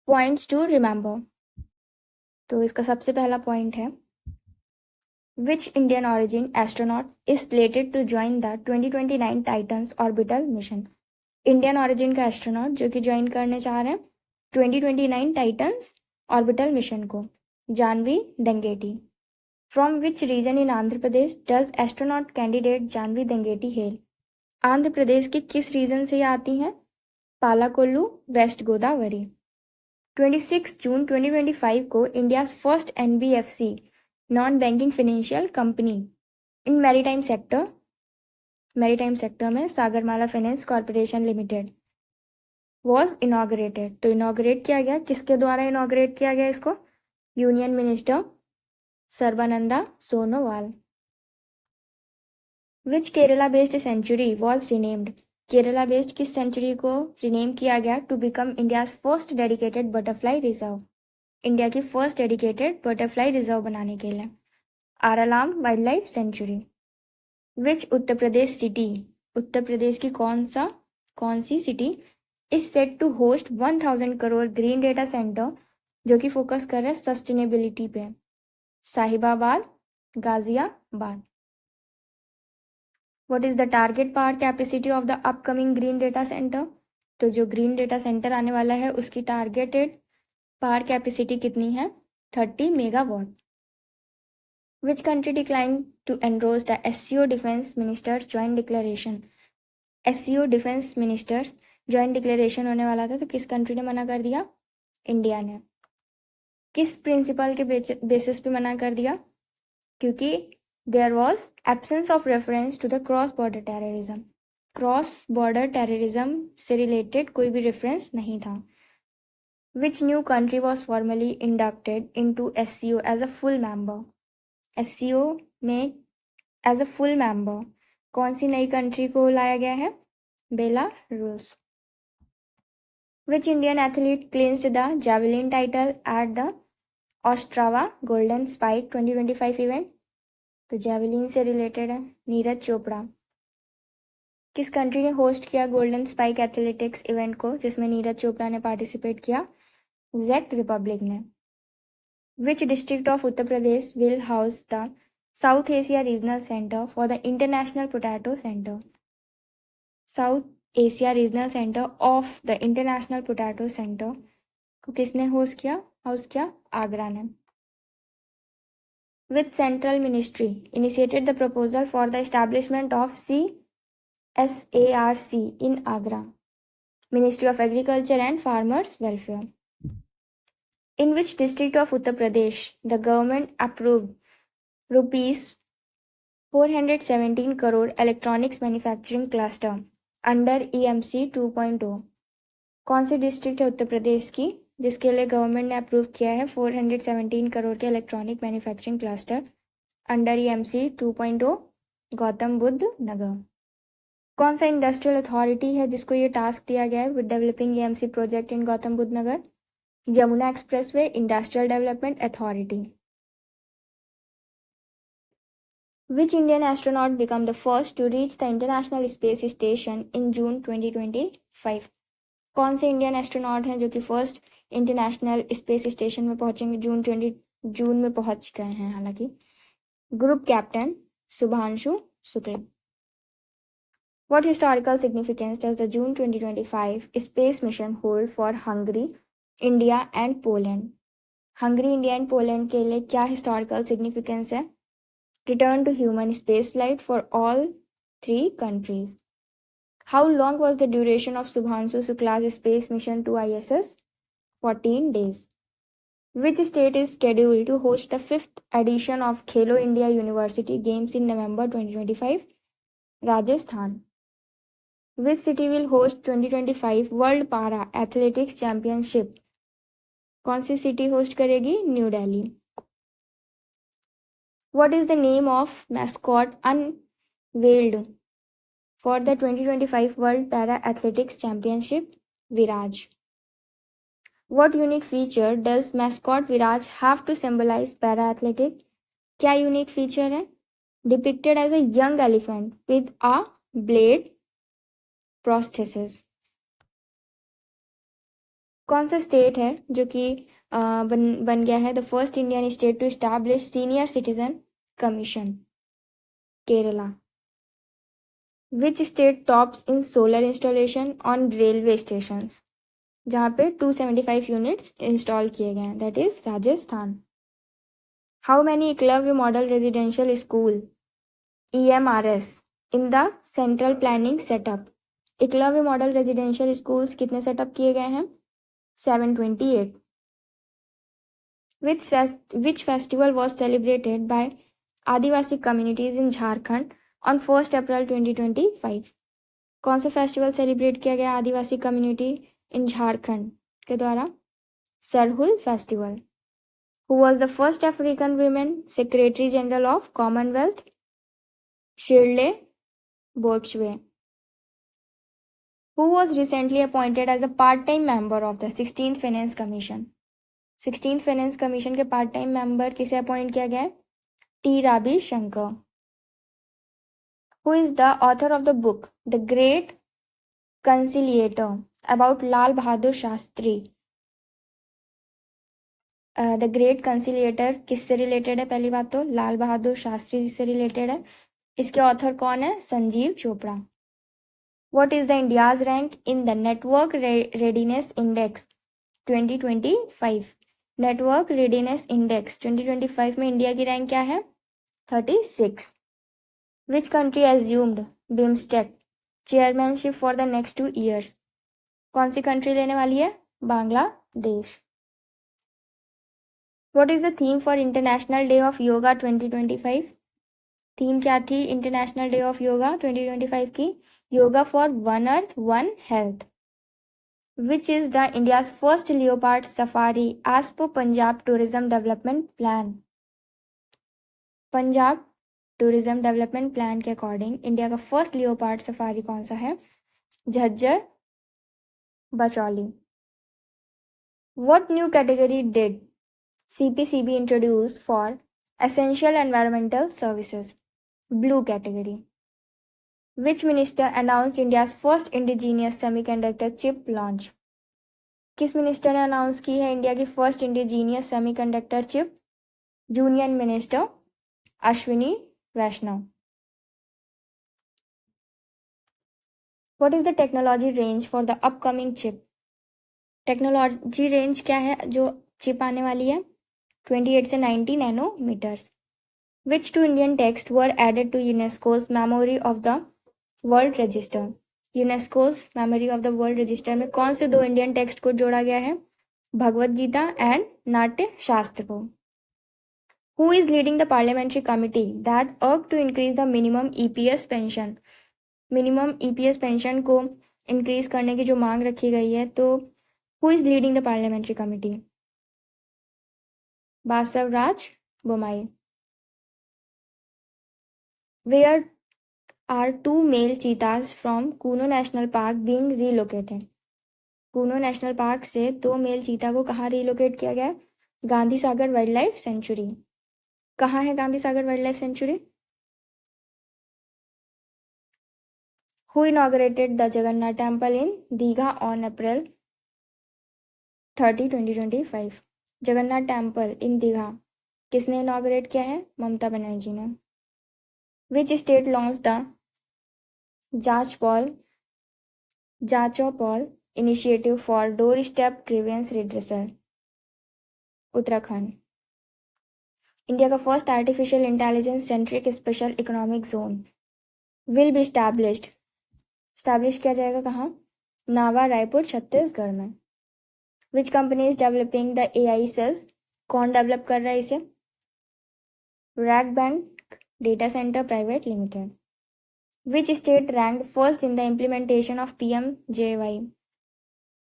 Points to remember. तो इसका सबसे पहला पॉइंट है, which Indian origin astronaut is slated to join the 2029 Titans orbital mission. Indian origin का एस्ट्रोनॉट जो कि ज्वाइन करने चाह रहे हैं 2029 टाइटन्स ऑर्बिटल मिशन को, Janhvi Dangeti. From which region in Andhra Pradesh does astronaut candidate Janhvi Dangeti hail. Andhra Pradesh के किस रीजन से ये आती हैं? पालाकोल्लू, वेस्ट गोदावरी। 26 जून 2025 को India's first N B F C non banking financial company in maritime sector में Sagarmala finance corporation limited was inaugurated. तो इनॉग्रेट किया गया, किसके द्वारा इनॉग्रेट किया गया इसको? Union minister Sarbananda Sonowal. Which Kerala based sanctuary was renamed. Kerala based किस सेंचुरी को रिनेम किया गया to become India's first dedicated butterfly reserve? India की फर्स्ट डेडिकेटेड बटरफ्लाई रिजर्व बनाने के लिए आरालाम वाइल्ड लाइफ सेंचुरी। विच उत्तर प्रदेश सिटी, उत्तर प्रदेश की कौन सी city is set to host 1000 crore green data center जो कि फोकस कर रहे हैं सस्टेनेबिलिटी पे? Sahibabad, Ghaziabad. What is the target power capacity of the upcoming green data center? तो जो ग्रीन डेटा सेंटर आने वाला है उसकी टारगेटेड पावर कैपेसिटी कितनी है? 30 megawatt. Which country decline to endorse the SCO defence ministers joint declaration? SCO defence ministers joint declaration होने वाला था, तो किस कंट्री ने मना कर दिया? इंडिया ने। किस प्रिंसिपल के बेसिस पे मना कर दिया? क्योंकि there was absence of reference to the cross border terrorism. Cross border terrorism से रिलेटेड कोई भी रेफरेंस नहीं था। Which new country was formally inducted in to SCO as a full member? SCO में एज अ फुल मेंबर कौन सी नई country को लाया गया है? Belarus. Which Indian athlete clinched the javelin title at the Ostrava golden spike 2025 event? तो javelin से रिलेटेड है नीरज चोपड़ा। किस कंट्री ने होस्ट किया गोल्डन स्पाइक एथलेटिक्स इवेंट को जिसमें नीरज चोपड़ा ने पार्टिसिपेट किया? चेक रिपब्लिक ने। Which district of Uttar Pradesh will house the south Asia regional centre for the international potato centre? South Asia regional centre of the international potato centre को किसने house किया? आगरा ने। Which central ministry initiated the proposal for the establishment of CSARC in Agra? Ministry of Agriculture and Farmers Welfare. In which district of Uttar Pradesh the government approved rupees 417 crore electronics manufacturing cluster under EMC 2.0? कौन सी district है उत्तर प्रदेश की जिसके लिए government ने approve किया है 417 करोड़ के electronic manufacturing cluster under EMC 2.0? Gautam Buddh Nagar. कौन सा इंडस्ट्रियल अथॉरिटी है जिसको ये टास्क दिया गया है with developing EMC project in Gautam Buddh Nagar? Yamuna expressway industrial development authority. Which Indian astronaut become the first to reach the international space station in June 2025? कौन से इंडियन एस्ट्रोनॉट हैं जो कि फर्स्ट इंटरनेशनल स्पेस स्टेशन में पहुंचेंगे? जून में पहुंच गए हैं हालांकि। Group captain Shubhanshu Shukla. What historical significance does the June 2025 space mission hold for Hungary, India and Poland? Hungary, India and Poland के लिए क्या हिस्टोरिकल सिग्निफिकेंस है? Return to human space flight for all 3 countries. How long was the duration of Subhanshu Shukla's space mission to ISS? 14 days. Which state is scheduled to host the 5th edition of Khelo India University Games in November 2025? Rajasthan. Which city will host 2025 World Para Athletics Championship? कौन सी city host करेगी? New Delhi. What is the name of mascot unveiled for the 2025 World Para Athletics Championship? Viraj. What unique feature does mascot Viraj have to symbolize para athletic? क्या unique feature है? Depicted as a young elephant with a blade prosthesis. कौन सा state है जो कि बन गया है the first Indian state to establish senior citizen commission? Kerala. Which state tops in solar installation on railway station, जहाँ पे 275 यूनिट्स इंस्टॉल किए गए हैं, that is Rajasthan. How many Eklavya model residential school EMRS in the central planning setup? Eklavya model residential schools कितने setup किए गए हैं? 728. Which festival was celebrated by Adivasi communities in Jharkhand on 1st April 2025? कौन सा festival celebrate किया गया आदिवासी community in Jharkhand के द्वारा? Sarhul festival. Who was the first African women secretary general of Commonwealth? शिरले बोट्सवे। Who was recently appointed as a part-time member of the 16th Finance Commission? 16th Finance Commission के part time member किसे appoint किया गया है? T Rabi Shankar. Who is the author of the book The Great Conciliator about Lal Bahadur Shastri? The great conciliator किससे related है? पहली बात तो लाल बहादुर शास्त्री से रिलेटेड है। इसके ऑथर कौन है? Sanjeev Chopra. What is the India's rank in the Network Readiness Index 2025? Network readiness index 2025 में इंडिया की रैंक क्या है? 36. Which country assumed BIMSTEC chairmanship for the next 2 years? कौन सी कंट्री लेने वाली है? Bangladesh. What is the theme for International Day of Yoga 2025? Theme क्या थी इंटरनेशनल डे ऑफ योगा 2025 की? Yoga for one earth one health. Which is the India's first leopard safari as per Punjab tourism development plan? Punjab tourism development plan के according India का first leopard safari कौन सा है? Jhajjar Bachauli. What new category did CPCB introduce for essential environmental services? Blue category. Which minister announced India's first indigenous semiconductor chip launch? किस minister ने announce की है India की first indigenous semiconductor chip? Union minister Ashwini Vaishnaw. What is the technology range for the upcoming chip? Technology range क्या है जो chip आने वाली है? 28 से 90 nanometres. Which two Indian texts were added to UNESCO's Memory of the World Register? UNESCO's memory of the world register में कौन से 2 इंडियन टेक्स्ट को जोड़ा गया है? भगवत गीता एंड नाट्य शास्त्र को। Who is leading the parliamentary committee that urge to increase the minimum EPS pension? Minimum EPS pension को increase करने की जो मांग रखी गई है, तो who is leading the parliamentary committee? Basavaraj Bommai. Where are 2 male cheetahs from Kuno National Park being relocated? Kuno national park से 2 मेल चीता को कहाँ रिलोकेट किया गया? गांधी सागर वाइल्ड लाइफ सेंचुरी। कहाँ है गांधी सागर वाइल्ड लाइफ सेंचुरी? Who inaugurated the Jagannath temple in Digha on April 30, 2025? Jagannath temple in Digha किसने इनॉग्रेट किया है? ममता बनर्जी ने। विच स्टेट लॉन्च द जांचो पॉल initiative for door step grievance redressal? Uttarakhand. India का first artificial intelligence centric special economic zone will be establish किया जाएगा कहाँ? नावा रायपुर छत्तीसगढ़ में। Which company is developing the AI cells? कौन डेवलप कर रहा है इसे? Rack bank data centre private limited. Which state ranked first in the implementation of PMJY?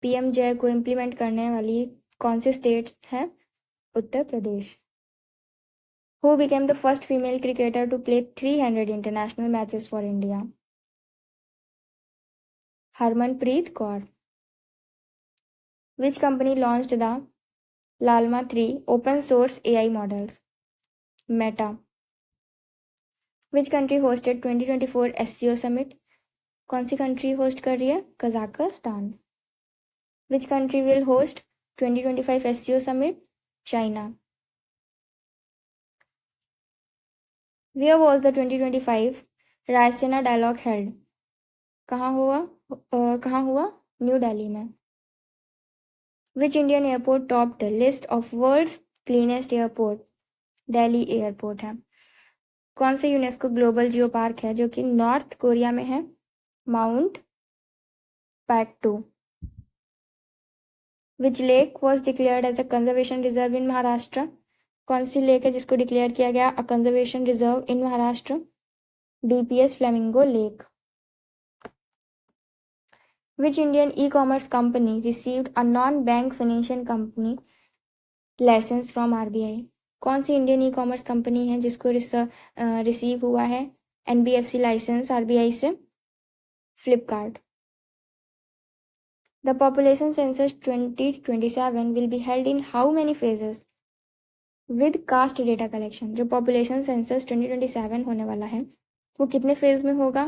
PMJ को इम्प्लीमेंट करने वाली कौन से स्टेट्स हैं? Uttar Pradesh. Who became the first female cricketer to play 300 international matches for India? Harmanpreet Kaur. Which company launched the Llama 3 open source AI models? Meta. Which country hosted 2024 SCO summit? कौन सी country host कर रही है? Kazakhstan. Which country will host 2025 SCO Summit? China. Where was the 2025 Raisina dialogue held? कहाँ हुआ? New Delhi में. Which Indian airport topped the list of world's cleanest airport? Delhi airport है. कौन से यूनेस्को ग्लोबल जियो पार्क है जो कि नॉर्थ कोरिया में है? Mount Paektu. Which lake was declared as a conservation reserve in Maharashtra? कौन सी लेक है जिसको डिक्लेयर किया गया a conservation reserve in Maharashtra? DPS flamingo lake. Which Indian e-commerce company received a non-bank financial company license from RBI? कौन सी Indian e commerce company है जिसको receive हुआ है NBFC लाइसेंस RBI से? Flipkart. The population census 2027 will be held in how many phases? With caste data collection. जो population census 2027 होने वाला है वो कितने फेज में होगा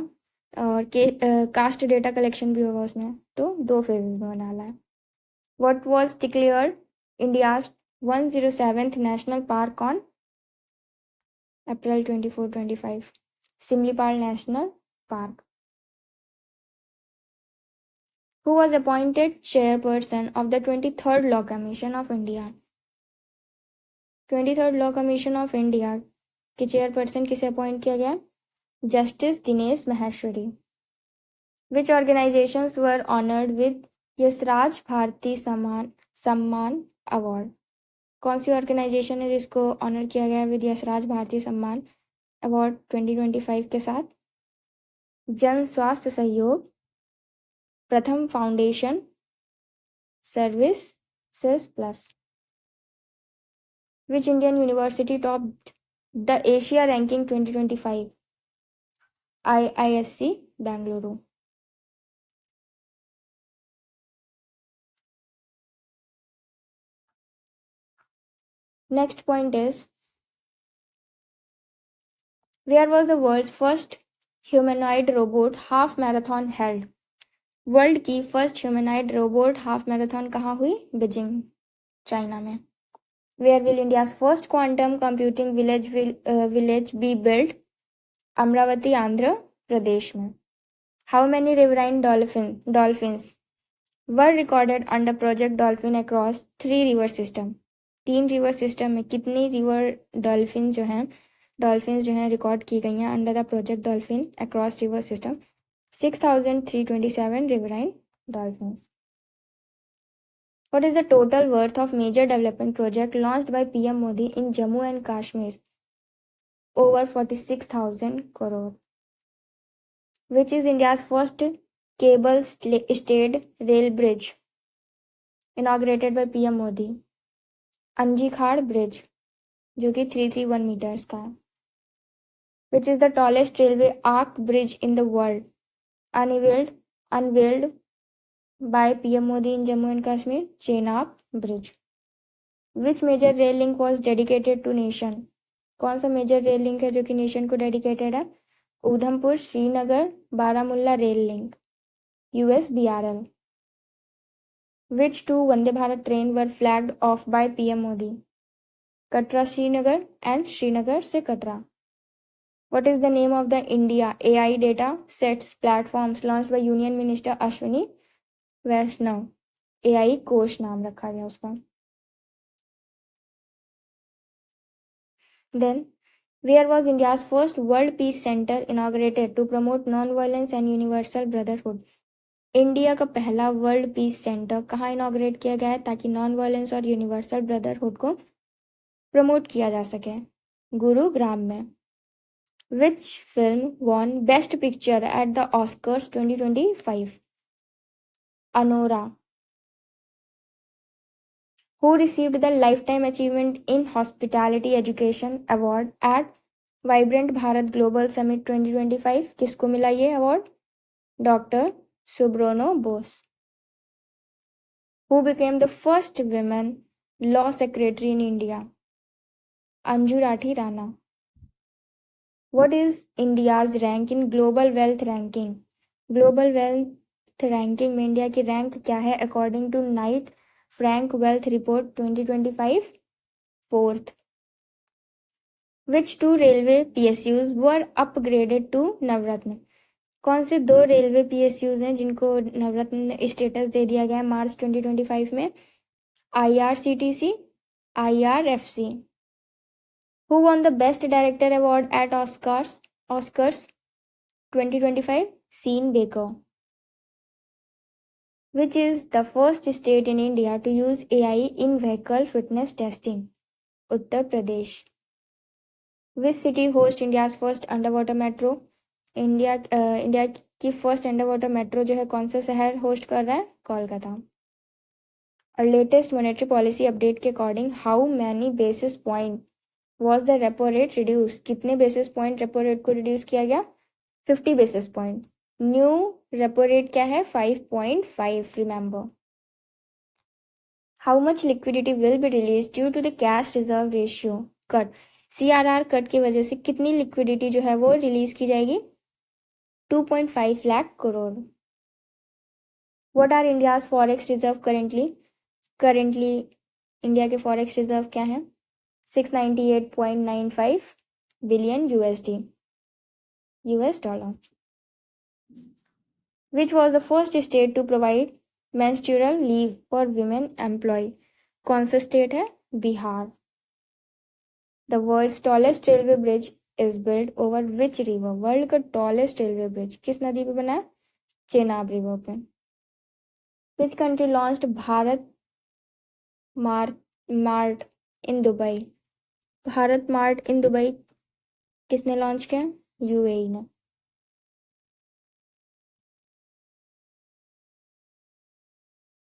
और कास्ट डेटा कलेक्शन भी होगा उसमें, तो 2 फेजेस में होने वाला है. What was declared India's 107th national park on April 24, 25? Simlipal National Park. Who was appointed chairperson of the 23rd Law Commission of India? 23rd Law Commission of India के chairperson किसे अपॉइंट किया गया? Justice Dinesh Maheshwari. Which organizations were honored with Yashraj Bharati Samman award? कौन सी organisation है जिसको honour किया गया with Yashraj Bharati Samman award 2025 के साथ? जन स्वास्थ्य सहयोग, प्रथम foundation, services plus. Which Indian university topped the Asia ranking 2025? IISc Bangalore. Next point is, where was the world's first humanoid robot half marathon held? World की first humanoid robot half marathon कहाँ हुई? Beijing, China में. Where will India's first quantum computing village be build? Amaravati, Andhra Pradesh में. How many riverine dolphins were recorded under project dolphin across 3 river system? 3 river system में कितनी river dolphin जो हैं record की गई हैं under the project dolphin across river system? 6,327 riverine dolphins. What is the total worth of major development project launched by PM Modi in Jammu and Kashmir? Over 46,000 crore. Which is India's first cable stayed rail bridge inaugurated by PM Modi? Anjikhad bridge जो कि 331 meters का है. Which is the tallest railway arc bridge in the world? Unveiled by PM Modi in Jammu and Kashmir, Chenab Bridge. Which major rail link was dedicated to nation? कौन सा major rail link है जो कि nation को dedicated है? Udhampur Srinagar Baramulla rail link, USBRL. Which 2 Vande Bharat train were flagged off by PM Modi? Katra Srinagar and Srinagar se Katra. What is the name of the India AI data sets platforms launched by Union Minister Ashwini Vaishnaw? AI Kosh नाम रखा गया उसका. Then, where was India's first World Peace Center inaugurated to promote non-violence and universal brotherhood? India का पहला world peace centre कहाँ inaugurate किया गया है ताकि नॉन वायलेंस और यूनिवर्सल ब्रदरहुड को प्रमोट किया जा सके? गुरुग्राम में. Which film won Best Picture at the Oscars 2025? Anora. Who received the Lifetime Achievement in Hospitality Education Award at Vibrant Bharat Global Summit 2025? किसको मिला ये award? Doctor Subrono Bose. Who became the first women law secretary in India? Anju Rathi Rana. What is India's rank in Global Wealth Ranking? Global Wealth ranking में India की rank क्या है according to Knight Frank wealth report 2025? Fourth. Which two railway PSUs were upgraded to Navratna? कौन से दो railway PSUs हैं जिनको नवरत्न status दे दिया गया है मार्च 2025 में? IRCTC, IRFC. Who won the best director award at Oscars 2025? Sean Baker. Which is the first state in India to use AI in vehicle fitness testing? Uttar Pradesh. Which city hosts India's first underwater metro? India की first under metro जो है कौन सा शहर host कर रहा है? कोलकाता. और लेटेस्ट मॉनेटरी पॉलिसी अपडेट के according how many basis point was the repo rate reduce? कितने बेसिस पॉइंट रेपो रेट को रिड्यूस किया गया? 50 basis point. New repo rate क्या है? 5.5. Remember. How much liquidity will be release due to the cash reserve ratio cut? CRR cut की वजह से कितनी लिक्विडिटी जो है वो रिलीज की जाएगी? 2.5 lakh crore. What are India's forex reserve currently India के फॉरेक्स रिजर्व क्या हैं? 698.95 billion US dollar. Which was the first state to provide menstrual leave for women employ? कौन सा स्टेट है? Bihar. The world's tallest railway bridge is built over which river? World का tallest railway bridge किस नदी पे बना है? चेनाब रिवर पे. Which country launched Bharat Mart in Dubai? Bharat Mart in Dubai किसने लॉन्च किया? UAE ने.